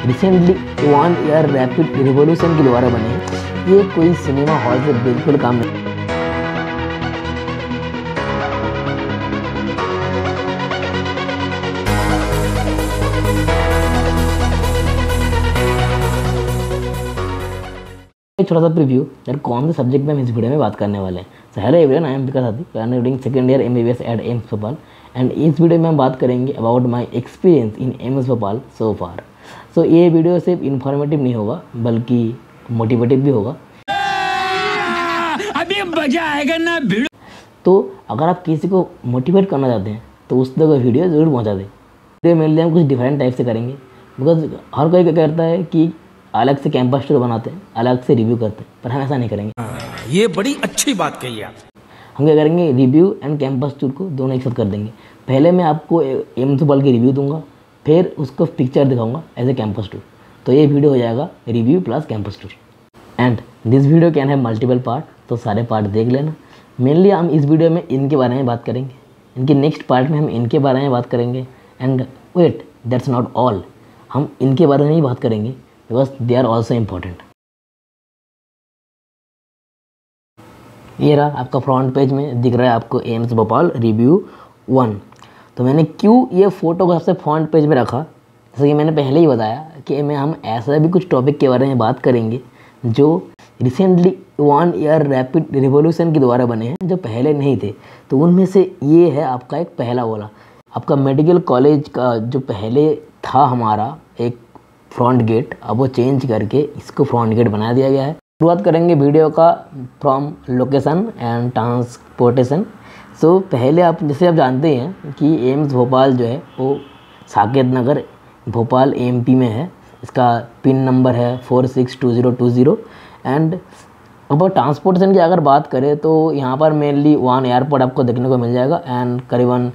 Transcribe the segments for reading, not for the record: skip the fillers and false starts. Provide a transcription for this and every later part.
Recently 1 year rapid revolution के द्वारा बने हैं। ये कोई सिनेमा हॉल से बिल्कुल काम नहीं। एक छोटा सा प्रीव्यू यार कौन से सब्जेक्ट में हम इस वीडियो में बात करने वाले हैं। So hello everyone, I am Vikas Aadi, I am reading second year MBBS at AIIMS Bhopal and इस वीडियो में हम बात करेंगे about my experience in AIIMS Bhopal so far. So ये वीडियो सिर्फ इन्फॉर्मेटिव नहीं होगा बल्कि मोटिवेटिव भी होगा। अभी मजा आएगा ना। तो अगर आप किसी को मोटिवेट करना चाहते हैं तो उस तक वीडियो ज़रूर पहुँचा दें। वीडियो मेनली हम कुछ डिफरेंट टाइप से करेंगे बिकॉज हर कोई क्या करता है कि अलग से कैंपस टूर बनाते हैं, अलग से रिव्यू करते हैं, पर हम ऐसा नहीं करेंगे। ये बड़ी अच्छी बात कही आप। हम क्या करेंगे, रिव्यू एंड कैंपस टूर को दोनों एक साथ कर देंगे। पहले मैं आपको एम्स भोपाल की रिव्यू दूंगा, फिर उसको पिक्चर दिखाऊंगा एज ए कैंपस टूर। तो ये वीडियो हो जाएगा review plus campus tour and this video can have multiple part, तो सारे पार्ट देख लेना। मेनली हम इस वीडियो में इनके बारे में बात करेंगे, इनके नेक्स्ट पार्ट में हम इनके बारे में बात करेंगे and wait that's not all, हम इनके बारे में ही बात करेंगे because they are also important. ये रहा आपका फ्रंट पेज में दिख रहा है आपको एम्स भोपाल रिव्यू 1। तो मैंने क्यों ये फ़ोटो को सबसे फ्रंट पेज में रखा, जैसे कि मैंने पहले ही बताया कि हम ऐसा भी कुछ टॉपिक के बारे में बात करेंगे जो रिसेंटली 1 ईयर रैपिड रिवॉल्यूशन के द्वारा बने हैं, जो पहले नहीं थे। तो उनमें से ये है आपका एक पहला वाला, आपका मेडिकल कॉलेज का जो पहले था हमारा एक फ्रंट गेट, अब वो चेंज करके इसको फ्रंट गेट बना दिया गया है। शुरुआत करेंगे वीडियो का फ्रॉम लोकेशन एंड ट्रांसपोर्टेशन। सो पहले आप जैसे आप जानते हैं कि एम्स भोपाल जो है वो साकेत नगर भोपाल एमपी में है। इसका पिन नंबर है 462020 एंड अब ट्रांसपोर्टेशन की अगर बात करें तो यहाँ पर मेनली 1 एयरपोर्ट आपको देखने को मिल जाएगा एंड करीबन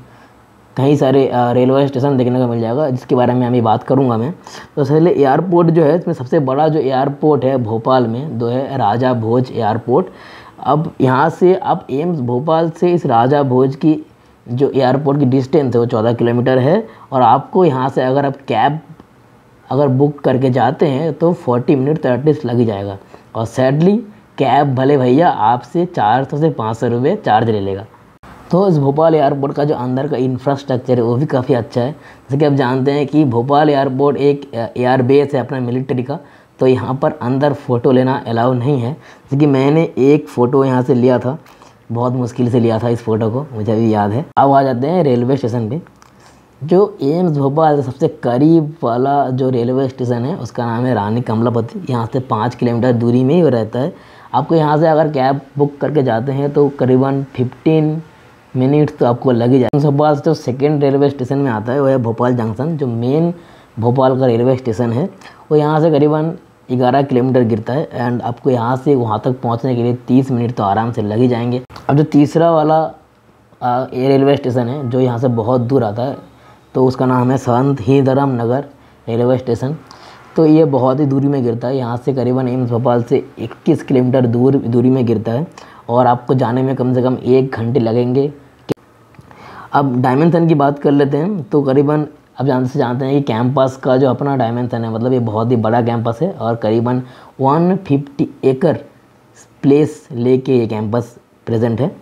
कई सारे रेलवे स्टेशन देखने को मिल जाएगा, जिसके बारे में अभी बात करूंगा मैं। तो पहले एयरपोर्ट जो है इसमें सबसे बड़ा जो एयरपोर्ट है भोपाल में जो है राजा भोज एयरपोर्ट। अब यहाँ से आप एम्स भोपाल से इस राजा भोज की जो एयरपोर्ट की डिस्टेंस है वो 14 किलोमीटर है और आपको यहाँ से अगर आप कैब अगर बुक करके जाते हैं तो 40 मिनट तो एटलीस्ट लग ही जाएगा। और सैडली कैब भले भैया आपसे 400 से 500 रुपये चार्ज ले लेगा। तो इस भोपाल एयरपोर्ट का जो अंदर का इंफ्रास्ट्रक्चर है वो भी काफ़ी अच्छा है। जैसे कि आप जानते हैं कि भोपाल एयरपोर्ट एक एयर बेस है अपना मिलिट्री का, तो यहाँ पर अंदर फ़ोटो लेना अलाउ नहीं है। जैसे कि मैंने एक फ़ोटो यहाँ से लिया था, बहुत मुश्किल से लिया था इस फ़ोटो को, मुझे अभी याद है। अब आ जाते हैं रेलवे स्टेशन पे। जो एम्स भोपाल सबसे करीब वाला जो रेलवे स्टेशन है उसका नाम है रानी कमलापति। यहाँ से 5 किलोमीटर दूरी में ही रहता है। आपको यहाँ से अगर कैब बुक करके जाते हैं तो करीबन 15 मिनट तो आपको लग ही जाए। भोपाल से जो सेकेंड रेलवे स्टेशन में आता है वो है भोपाल जंक्शन, जो मेन भोपाल का रेलवे स्टेशन है वो यहाँ से करीबन 11 किलोमीटर गिरता है एंड आपको यहाँ से वहाँ तक पहुँचने के लिए 30 मिनट तो आराम से लग ही जाएंगे। अब जो तीसरा वाला रेलवे स्टेशन है जो यहाँ से बहुत दूर आता है तो उसका नाम है संत हीरधर्म नगर रेलवे स्टेशन। तो ये बहुत ही दूरी में गिरता है, यहाँ से करीबन एम्स भोपाल से 21 किलोमीटर दूरी में गिरता है और आपको जाने में कम से कम 1 घंटे लगेंगे। अब डायमेंशन की बात कर लेते हैं तो करीबन अब जानते हैं कि कैंपस का जो अपना डायमेंशन है, मतलब ये बहुत ही बड़ा कैंपस है और करीबन 150 एकड़ प्लेस लेके ये कैंपस प्रेजेंट है।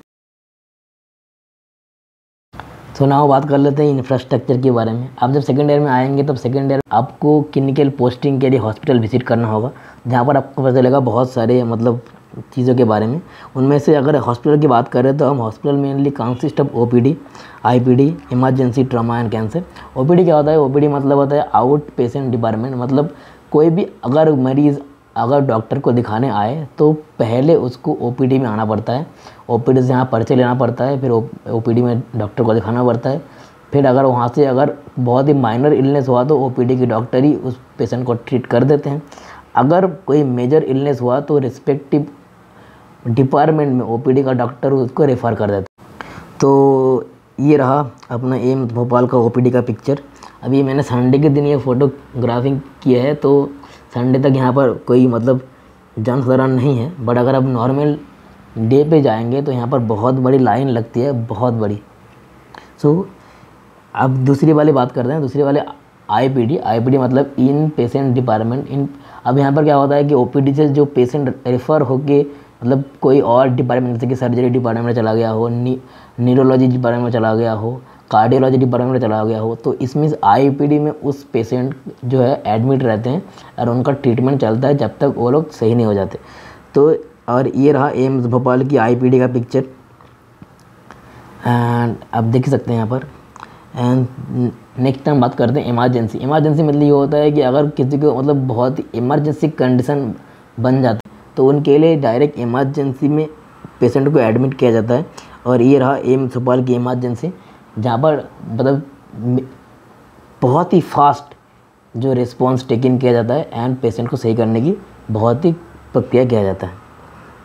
तो नाउ बात कर लेते हैं इंफ्रास्ट्रक्चर के बारे में। आप जब सेकेंड ईयर में आएंगे तब सेकेंड ईयर आपको क्लिनिकल पोस्टिंग के लिए हॉस्पिटल विजिट करना होगा, जहाँ पर आपको पता चलेगा बहुत सारे मतलब चीज़ों के बारे में। उनमें से अगर हॉस्पिटल की बात करें तो हम hospital mainly consist of OPD, IPD, emergency trauma and cancer. OPD क्या होता है? OPD मतलब होता है आउट पेशेंट डिपार्टमेंट, मतलब कोई भी अगर मरीज़ अगर डॉक्टर को दिखाने आए तो पहले उसको OPD में आना पड़ता है। OPD से यहाँ पर्चे लेना पड़ता है, फिर OPD में डॉक्टर को दिखाना पड़ता है। फिर अगर वहाँ से अगर बहुत ही माइनर इलनेस हुआ तो OPD की डॉक्टर ही उस पेशेंट को ट्रीट कर देते हैं। अगर कोई मेजर इलनेस हुआ तो रिस्पेक्टिव डिपार्टमेंट में OPD का डॉक्टर उसको रेफ़र कर देता है। तो ये रहा अपना एम्स भोपाल का OPD का पिक्चर। अभी मैंने संडे के दिन ये फ़ोटोग्राफिंग किया है तो संडे तक यहाँ पर कोई मतलब जनसाधारण नहीं है, बट अगर आप नॉर्मल डे पे जाएंगे तो यहाँ पर बहुत बड़ी लाइन लगती है, बहुत बड़ी। सो अब दूसरी वाली बात करते हैं। दूसरी वाले आईपीडी मतलब इन पेशेंट डिपार्टमेंट। इन अब यहाँ पर क्या होता है कि ओपीडी से जो पेशेंट रेफ़र होके मतलब कोई और डिपार्टमेंट जैसे कि सर्जरी डिपार्टमेंट में चला गया हो, न्यूरोलॉजी डिपार्टमेंट में चला गया हो, कार्डियोलॉजी डिपार्टमेंट में चला गया हो, तो इसमें आईपीडी में उस पेशेंट जो है एडमिट रहते हैं और उनका ट्रीटमेंट चलता है जब तक वो लोग सही नहीं हो जाते। तो और ये रहा एम्स भोपाल की आईपीडी का पिक्चर, एंड आप देख सकते हैं यहाँ पर। एंड नेक्स्ट हम बात करते हैं इमरजेंसी। इमरजेंसी मतलब ये होता है कि अगर किसी को मतलब बहुत इमरजेंसी कंडीशन बन जाती है तो उनके लिए डायरेक्ट इमरजेंसी में पेशेंट को एडमिट किया जाता है। और ये रहा एम्स भोपाल की इमरजेंसी, जहाँ पर मतलब बहुत ही फास्ट जो रिस्पॉन्स टेकन किया जाता है एंड पेशेंट को सही करने की बहुत ही प्रक्रिया किया जाता है।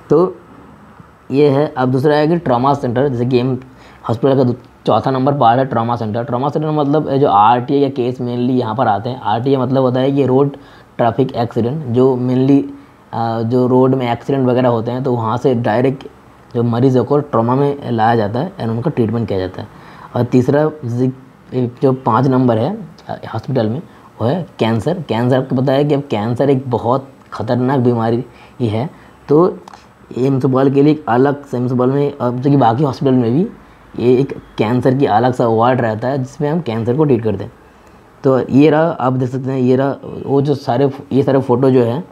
तो ये है। अब दूसरा है कि ट्रॉमा सेंटर, जैसे कि एम्स हॉस्पिटल का चौथा नंबर पार्ट है ट्रॉमा सेंटर। ट्रॉमा सेंटर मतलब जो आरटीआई या केस मेनली यहाँ पर आते हैं। आरटीआई मतलब होता है कि रोड ट्रैफिक एक्सीडेंट, जो मेनली जो रोड में एक्सीडेंट वगैरह होते हैं तो वहाँ से डायरेक्ट जो मरीज़ों को ट्रॉमा में लाया जाता है एंड उनका ट्रीटमेंट किया जाता है। और तीसरा जो 5 नंबर है हॉस्पिटल में वो है कैंसर। कैंसर आपको पता है कि अब कैंसर एक बहुत ख़तरनाक बीमारी ही है। तो एम्स भोपाल के लिए एक अलग से एम्स भोपाल में, अब जो कि बाकी हॉस्पिटल में भी ये एक कैंसर की अलग सा वार्ड रहता है जिसमें हम कैंसर को ट्रीट करते हैं। तो ये रहा, आप देख सकते हैं, ये रहा वो जो ये सारे फ़ोटो जो है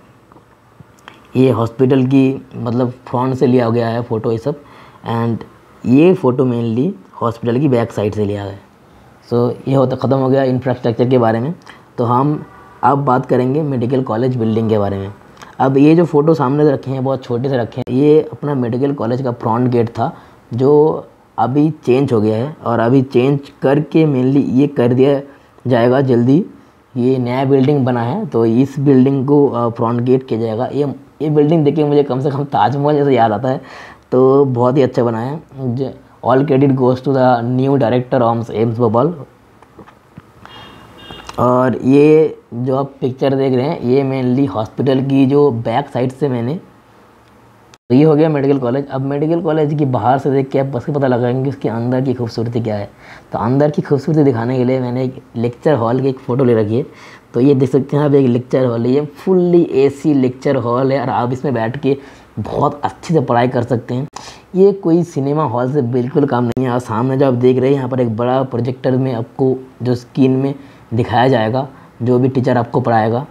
ये हॉस्पिटल की मतलब फ्रंट से लिया गया है फ़ोटो ये सब। एंड ये फ़ोटो मेनली हॉस्पिटल की बैक साइड से लिया गया है। सो ये होता ख़त्म हो गया इंफ्रास्ट्रक्चर के बारे में। तो हम अब बात करेंगे मेडिकल कॉलेज बिल्डिंग के बारे में। अब ये जो फ़ोटो सामने से रखे हैं बहुत छोटे से रखे हैं, ये अपना मेडिकल कॉलेज का फ्रंट गेट था जो अभी चेंज हो गया है। और अभी चेंज करके मेनली ये कर दिया जाएगा जल्दी, ये नया बिल्डिंग बना है तो इस बिल्डिंग को फ्रंट गेट किया जाएगा। ये बिल्डिंग देखिए मुझे कम से कम ताजमहल जैसे याद आता है, तो बहुत ही अच्छा बना है। All credit goes to the new director of AIIMS Bhopal. और ये जो आप पिक्चर देख रहे हैं ये मेनली हॉस्पिटल की जो बैक साइड से मैंने, तो ये हो गया मेडिकल कॉलेज। अब मेडिकल कॉलेज की बाहर से देख के आप बस पता लगाएंगे कि उसके अंदर की खूबसूरती क्या है। तो अंदर की खूबसूरती दिखाने के लिए मैंने एक लेक्चर हॉल की एक फ़ोटो ले रखी है। तो ये देख सकते हैं आप, एक लेक्चर हॉल है, ये फुल्ली एसी लेक्चर हॉल है और आप इसमें बैठ के बहुत अच्छे से पढ़ाई कर सकते हैं। ये कोई सिनेमा हॉल से बिल्कुल कम नहीं है। और सामने जो आप देख रहे हैं यहाँ पर एक बड़ा प्रोजेक्टर में आपको जो स्क्रीन में दिखाया जाएगा जो भी टीचर आपको पढ़ाएगा।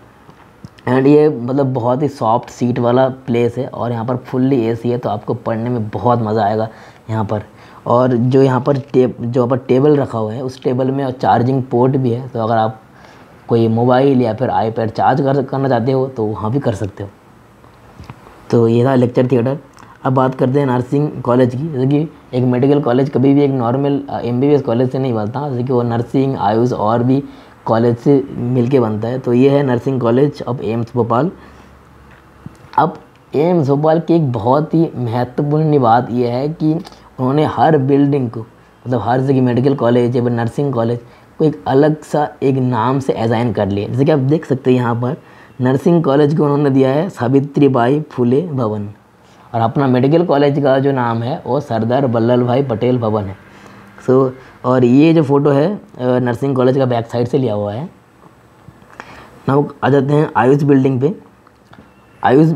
एंड ये मतलब बहुत ही सॉफ्ट सीट वाला प्लेस है और यहाँ पर फुल्ली एसी है तो आपको पढ़ने में बहुत मज़ा आएगा यहाँ पर। और जो यहाँ पर टेबल रखा हुआ है उस टेबल में चार्जिंग पोर्ट भी है, तो अगर आप कोई मोबाइल या फिर आईपैड चार्ज करना चाहते हो तो वहाँ भी कर सकते हो। तो ये था लेक्चर थिएटर। अब बात करते हैं नर्सिंग कॉलेज की। जैसे कि एक मेडिकल कॉलेज कभी भी एक नॉर्मल MBBS कॉलेज से नहीं बनता, जैसे कि वो नर्सिंग आयुष और भी कॉलेज से मिलके बनता है। तो ये है nursing college of AIIMS Bhopal. अब एम्स भोपाल की एक बहुत ही महत्वपूर्ण बात यह है कि उन्होंने हर बिल्डिंग को मतलब हर जगह मेडिकल कॉलेज या फिर नर्सिंग कॉलेज को एक अलग सा एक नाम से असाइन कर लिया। जैसे कि आप देख सकते हैं यहाँ पर नर्सिंग कॉलेज को उन्होंने दिया है सावित्रीबाई फुले भवन और अपना मेडिकल कॉलेज का जो नाम है वो सरदार वल्लभ भाई पटेल भवन है। सो और ये जो फ़ोटो है नर्सिंग कॉलेज का बैक साइड से लिया हुआ है। नाउ आ जाते हैं आयुष बिल्डिंग पे। आयुष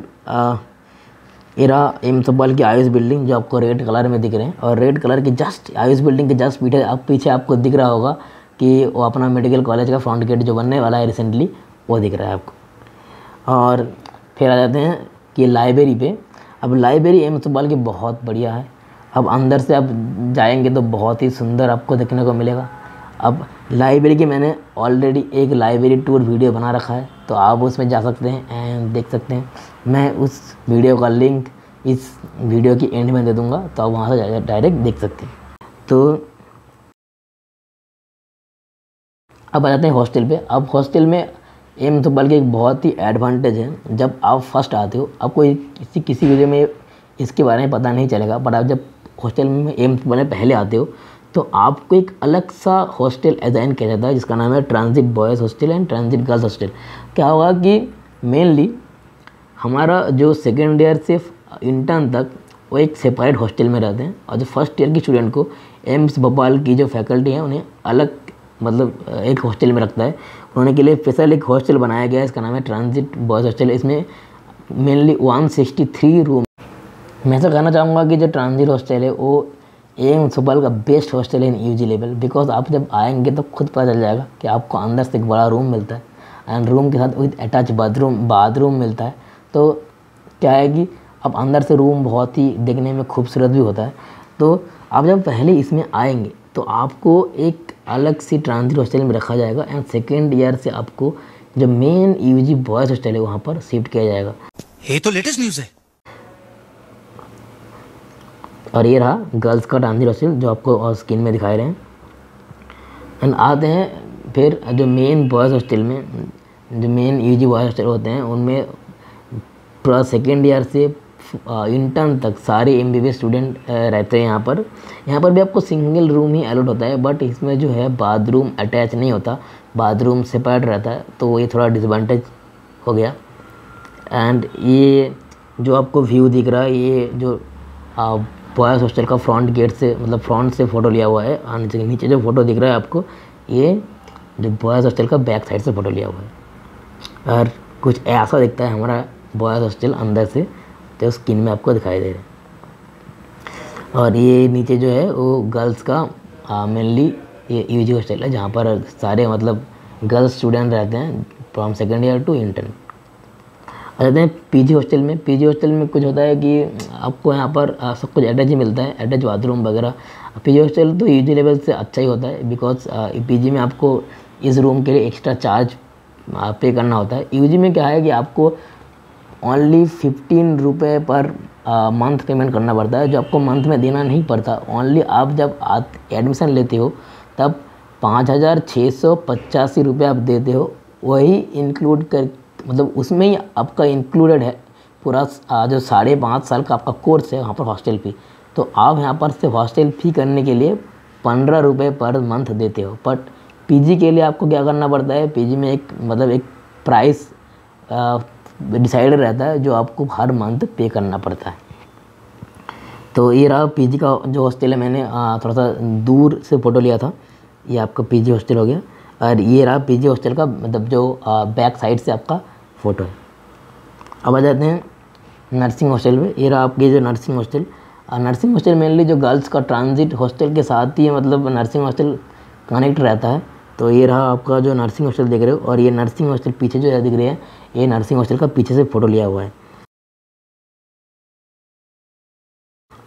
ये रहा एम्स भोपाल की आयुष बिल्डिंग जो आपको रेड कलर में दिख रहे हैं। और रेड कलर के जस्ट आयुष बिल्डिंग के जस्ट पीछे आपको दिख रहा होगा कि वो अपना मेडिकल कॉलेज का फ्रंट गेट जो बनने वाला है रिसेंटली वो दिख रहा है आपको। और फिर आ जाते हैं कि लाइब्रेरी पे। अब लाइब्रेरी एम्स भोपाल की बहुत बढ़िया है। अब अंदर से आप जाएंगे तो बहुत ही सुंदर आपको देखने को मिलेगा। अब लाइब्रेरी की मैंने ऑलरेडी एक लाइब्रेरी टूर वीडियो बना रखा है तो आप उसमें जा सकते हैं एंड देख सकते हैं। मैं उस वीडियो का लिंक इस वीडियो की एंड में दे दूँगा तो आप वहाँ से डायरेक्ट देख सकते हैं। तो अब आ जाते हैं हॉस्टल पे। अब हॉस्टल में एम्स भोपाल की एक बहुत ही एडवांटेज है, जब आप फर्स्ट आते हो आपको किसी वीडियो में इसके बारे में पता नहीं चलेगा, पर आप जब हॉस्टल में एम्स भोपाल में पहले आते हो तो आपको एक अलग सा हॉस्टल असाइन किया जाता है जिसका नाम है transit boys hostel and transit girls hostel. क्या होगा कि मेनली हमारा जो सेकेंड ईयर से इंटर्न तक वो एक सेपरेट हॉस्टल में रहते हैं और जो फर्स्ट ईयर की स्टूडेंट को एम्स भोपाल की जो फैकल्टी है उन्हें अलग मतलब एक हॉस्टल में रखता है, उन्होंने के लिए स्पेशल एक हॉस्टल बनाया गया है, इसका नाम है ट्रांजिट बॉयज़ हॉस्टल। इसमें मेनली 163 रूम। मैं ऐसा कहना चाहूँगा कि जो ट्रांजिट हॉस्टल है वो एम्स भोपाल का बेस्ट हॉस्टल है इन यूजी लेवल, बिकॉज आप जब आएंगे तो खुद पता चल जाएगा कि आपको अंदर से एक बड़ा रूम मिलता है एंड रूम के साथ विद अटैच बाथरूम मिलता है। तो क्या है कि अब अंदर से रूम बहुत ही देखने में खूबसूरत भी होता है। तो आप जब पहले इसमें आएंगे तो आपको एक अलग सी ट्रांजिट हॉस्टल में रखा जाएगा एंड सेकेंड ईयर से आपको जो मेन यूजी बॉयज़ हॉस्टल है वहाँ पर शिफ्ट किया जाएगा। ये तो लेटेस्ट न्यूज़ है। और ये रहा गर्ल्स का ट्रांजिट हॉस्टल जो आपको स्क्रीन में दिखाए रहे हैं। एंड आते हैं फिर जो मेन बॉयज़ हॉस्टल में, जो मेन यूजी बॉयज़ हॉस्टल होते हैं उनमें पूरा सेकेंड ईयर से इंटर्न तक सारे एमबीबीएस स्टूडेंट रहते हैं। यहाँ पर भी आपको सिंगल रूम ही अलॉट होता है, बट इसमें जो है बाथरूम अटैच नहीं होता, बाथरूम सेपरेट रहता है, तो ये थोड़ा डिसएडवांटेज हो गया। एंड ये जो आपको व्यू दिख रहा है ये जो बॉयज़ हॉस्टल का फ्रंट गेट से, मतलब फ्रंट से फ़ोटो लिया हुआ है। और नीचे जो फ़ोटो दिख रहा है आपको, ये जो बॉयज़ हॉस्टल का बैक साइड से फ़ोटो लिया हुआ है और कुछ ऐसा दिखता है हमारा बॉयज़ हॉस्टल अंदर से, तो स्क्रीन में आपको दिखाई दे रहा है। और ये नीचे जो है वो गर्ल्स का मेनली ये यूजी हॉस्टल है जहाँ पर सारे मतलब गर्ल्स स्टूडेंट रहते हैं from second year to intern. आ जाते हैं पीजी हॉस्टल में। पीजी हॉस्टल में कुछ होता है कि आपको यहाँ पर सब कुछ अटैच ही मिलता है, अटैच बाथरूम वगैरह। पीजी हॉस्टल तो यूजी लेवल से अच्छा ही होता है, बिकॉज पीजी में आपको इस रूम के लिए एक्स्ट्रा चार्ज पे करना होता है। यूजी में क्या है कि आपको ओनली 15 रुपये पर मंथ पेमेंट करना पड़ता है, जो आपको मंथ में देना नहीं पड़ता। ओनली आप जब एडमिशन लेते हो तब 5,685 रुपये आप देते हो, वही इंक्लूड कर, मतलब उसमें ही आपका इंक्लूडेड है पूरा जो 5.5 साल का आपका कोर्स है वहाँ पर हॉस्टल फ़ी। तो आप यहाँ पर से हॉस्टल फ़ी करने के लिए 15 रुपये पर मंथ देते हो। बट पीजी के लिए आपको क्या करना पड़ता है, पीजी में एक मतलब एक प्राइस डिसाइड रहता है जो आपको हर मंथ पे करना पड़ता है। तो ये रहा पीजी का जो हॉस्टल है, मैंने थोड़ा सा दूर से फ़ोटो लिया था, ये आपका पीजी हॉस्टल हो गया। और ये रहा पीजी हॉस्टल का मतलब जो बैक साइड से आपका फ़ोटो है। अब आ जाते हैं नर्सिंग हॉस्टल में। ये रहा आपकी जो nursing hostel. Nursing hostel mainly जो गर्ल्स का ट्रांजिट हॉस्टल के साथ ही मतलब नर्सिंग हॉस्टल कनेक्ट रहता है। तो ये रहा आपका जो नर्सिंग हॉस्टल देख रहे हो, और ये नर्सिंग हॉस्टल पीछे जो है दिख रही है, ये नर्सिंग हॉस्टल का पीछे से फ़ोटो लिया हुआ है।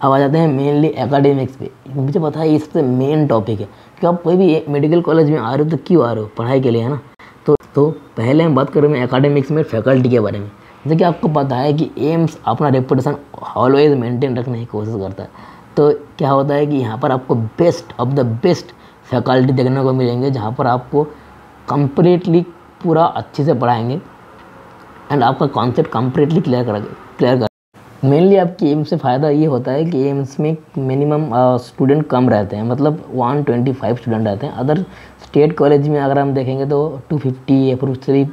अब आ जाते हैं मेनली एकेडमिक्स पे। मुझे पता है ये सबसे मेन टॉपिक है कि आप कोई भी मेडिकल कॉलेज में आ रहे हो तो क्यों आ रहे हो, पढ़ाई के लिए, है ना। तो पहले हम बात कर रहे हैं एकेडमिक्स में फैकल्टी के बारे में। जैसे कि आपको पता है कि एम्स अपना रेपुटेशन ऑलवेज मेंटेन रखने की कोशिश करता है। तो क्या होता है कि यहाँ पर आपको best of the best faculty देखने को मिलेंगे, जहाँ पर आपको कम्प्लीटली पूरा अच्छे से पढ़ाएंगे एंड आपका कॉन्सेप्ट कम्प्लीटली क्लियर कर। मेनली आपकी एम्स से फ़ायदा ये होता है कि एम्स में मिनिमम स्टूडेंट कम रहते हैं, मतलब 125 स्टूडेंट रहते हैं। अदर स्टेट कॉलेज में अगर हम देखेंगे तो 250 अप्रोक्सीमेटली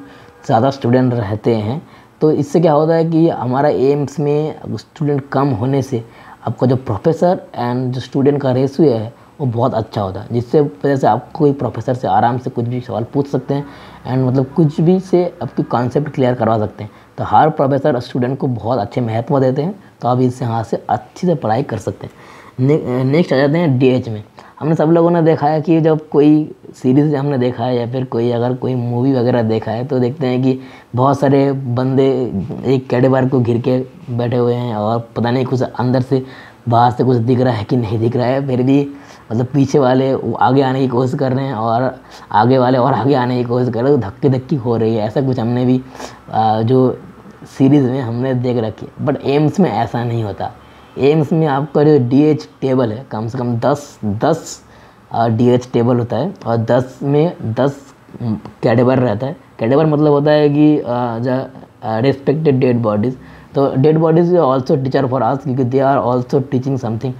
ज़्यादा स्टूडेंट रहते हैं। तो इससे क्या होता है कि हमारा एम्स में स्टूडेंट कम होने से आपका जो प्रोफेसर एंड जो स्टूडेंट का रेशियो है वो बहुत अच्छा होता है, जिससे वजह से आप कोई प्रोफेसर से आराम से कुछ भी सवाल पूछ सकते हैं एंड मतलब कुछ भी से आपकी कॉन्सेप्ट क्लियर करवा सकते हैं। तो हर प्रोफेसर स्टूडेंट को बहुत अच्छे महत्व देते हैं, तो आप इससे यहाँ से अच्छे से पढ़ाई कर सकते हैं। नेक्स्ट आ जाते हैं डीएच में। हमने सब लोगों ने देखा है कि जब कोई सीरीज़ हमने देखा है या फिर कोई अगर कोई मूवी वगैरह देखा है तो देखते हैं कि बहुत सारे बंदे एक कैडेवर को घिर के बैठे हुए हैं और पता नहीं कुछ अंदर से बाहर से कुछ दिख रहा है कि नहीं दिख रहा है, फिर भी मतलब पीछे वाले आगे आने की कोशिश कर रहे हैं और आगे वाले और आगे आने की कोशिश कर रहे हैं, तो धक्के धक्की हो रही है। ऐसा कुछ हमने भी जो सीरीज़ में हमने देख रखी है। बट एम्स में ऐसा नहीं होता। एम्स में आपका जो डीएच टेबल है कम से कम 10 डीएच टेबल होता है और 10 में 10 कैडेवर रहता है। कैडेवर मतलब होता है कि रेस्पेक्टेड डेड बॉडीज़। तो dead bodies also teacher for us, क्योंकि they are also teaching something.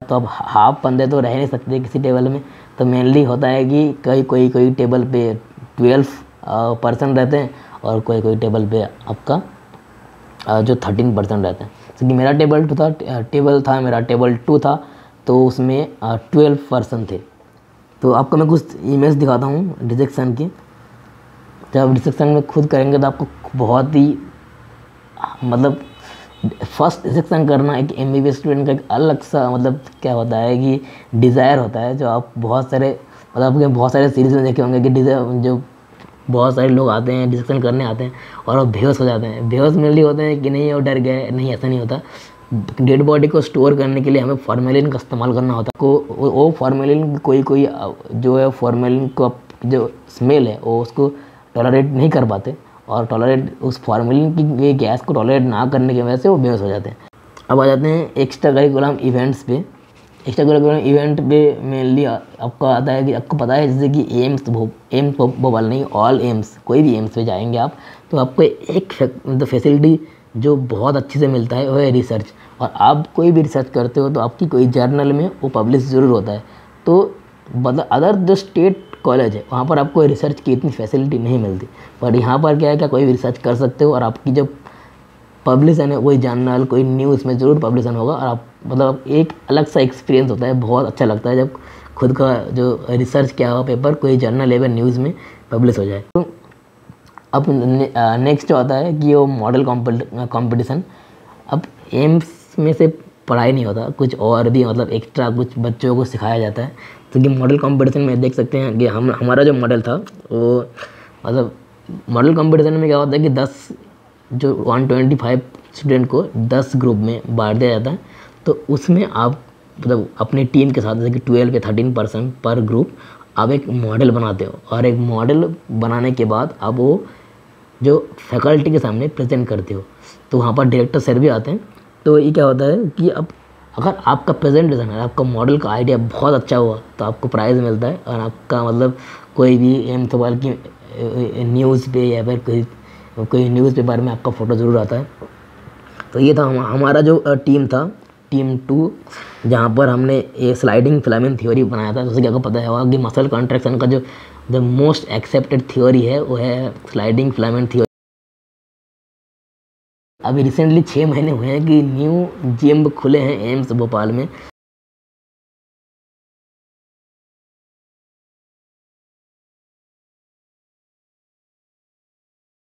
तो अब हाफ बंदे तो रह नहीं सकते किसी टेबल में, तो मेनली होता है कि कोई टेबल पे 12 पर्सन रहते हैं और कोई टेबल पे आपका जो 13 पर्सन रहते हैं। क्योंकि मेरा टेबल था मेरा टेबल 2 था, तो उसमें 12 पर्सन थे। तो आपको मैं कुछ इमेज दिखाता हूँ डिसेक्शन की। जब डिसेक्शन में खुद करेंगे तो आपको बहुत ही मतलब फर्स्ट डिसेक्शन करना एक MBBS स्टूडेंट का एक अलग सा मतलब क्या होता है कि डिज़ायर होता है, जो आप बहुत सारे मतलब आपके बहुत सारे सीरीज़ में देखे होंगे कि जो बहुत सारे लोग आते हैं डिसेक्शन करने आते हैं और वो बेहोश हो जाते हैं। बेहोश मेनली होते हैं कि नहीं वो डर गए, नहीं ऐसा नहीं होता। डेड बॉडी को स्टोर करने के लिए हमें फॉर्मेलिन का इस्तेमाल करना होता है। को वो फॉर्मेलिन कोई जो है फॉर्मेलिन को जो स्मेल है वो उसको टॉलरेट नहीं कर पाते, और टॉलरेट उस फॉर्मेलिन की ये गैस को टॉलरेट ना करने की वजह से वो बेहोश हो जाते हैं। अब आ जाते हैं एक्स्ट्रा करिकुलम इवेंट्स पे। एक्स्ट्रा करिकुलम इवेंट पे मेनली आपको आता है कि आपको पता है जैसे कि एम्स भोपाल नहीं, ऑल एम्स, कोई भी एम्स पे जाएंगे आप तो आपको एक मतलब फैसिलिटी जो बहुत अच्छे से मिलता है वो है रिसर्च। और आप कोई भी रिसर्च करते हो तो आपकी कोई जर्नल में वो पब्लिश ज़रूर होता है। तो मतलब अदर जो स्टेट कॉलेज है वहाँ पर आपको रिसर्च की इतनी फैसिलिटी नहीं मिलती, पर यहाँ पर क्या है क्या कोई भी रिसर्च कर सकते हो और आपकी जो पब्लिशन है वही जर्नल कोई न्यूज़ में ज़रूर पब्लिशन होगा, और आप मतलब एक अलग सा एक्सपीरियंस होता है, बहुत अच्छा लगता है जब खुद का जो रिसर्च किया हुआ पेपर कोई जर्नल या न्यूज़ में पब्लिश हो जाए। तो अब नेक्स्ट आता है कि वो मॉडल कंपटीशन। अब एम्स में से पढ़ाई नहीं होता, कुछ और भी मतलब एक्स्ट्रा कुछ बच्चों को सिखाया जाता है। तो कि मॉडल कंपटीशन में देख सकते हैं कि हमारा जो मॉडल था वो मतलब मॉडल कंपटीशन में क्या होता है कि 10 जो 125 स्टूडेंट को 10 ग्रुप में बांट दिया जाता है। तो उसमें आप मतलब अपनी टीम के साथ जैसे कि 12 या 13% पर ग्रुप आप एक मॉडल बनाते हो, और एक मॉडल बनाने के बाद आप वो जो फैकल्टी के सामने प्रेजेंट करते हो। तो वहाँ पर डायरेक्टर सर भी आते हैं। तो ये क्या होता है कि अब अगर आपका प्रेजेंटेशन है, आपका मॉडल का आइडिया बहुत अच्छा हुआ तो आपको प्राइज़ मिलता है, और आपका मतलब कोई भी एम्स भोपाल की न्यूज़ पे या फिर कोई न्यूज़पेपर में आपका फ़ोटो ज़रूर आता है। तो ये था हमारा जो टीम था, टीम 2, जहाँ पर हमने ये स्लाइडिंग फिलामेंट थ्योरी बनाया था। जैसे कि आपको पता है कि मसल कॉन्ट्रैक्शन का जो द मोस्ट एक्सेप्टेड थ्योरी है वो है स्लाइडिंग फिलामेंट थ्योरी। अभी रिसेंटली 6 महीने हुए हैं कि न्यू जिम खुले हैं एम्स भोपाल में।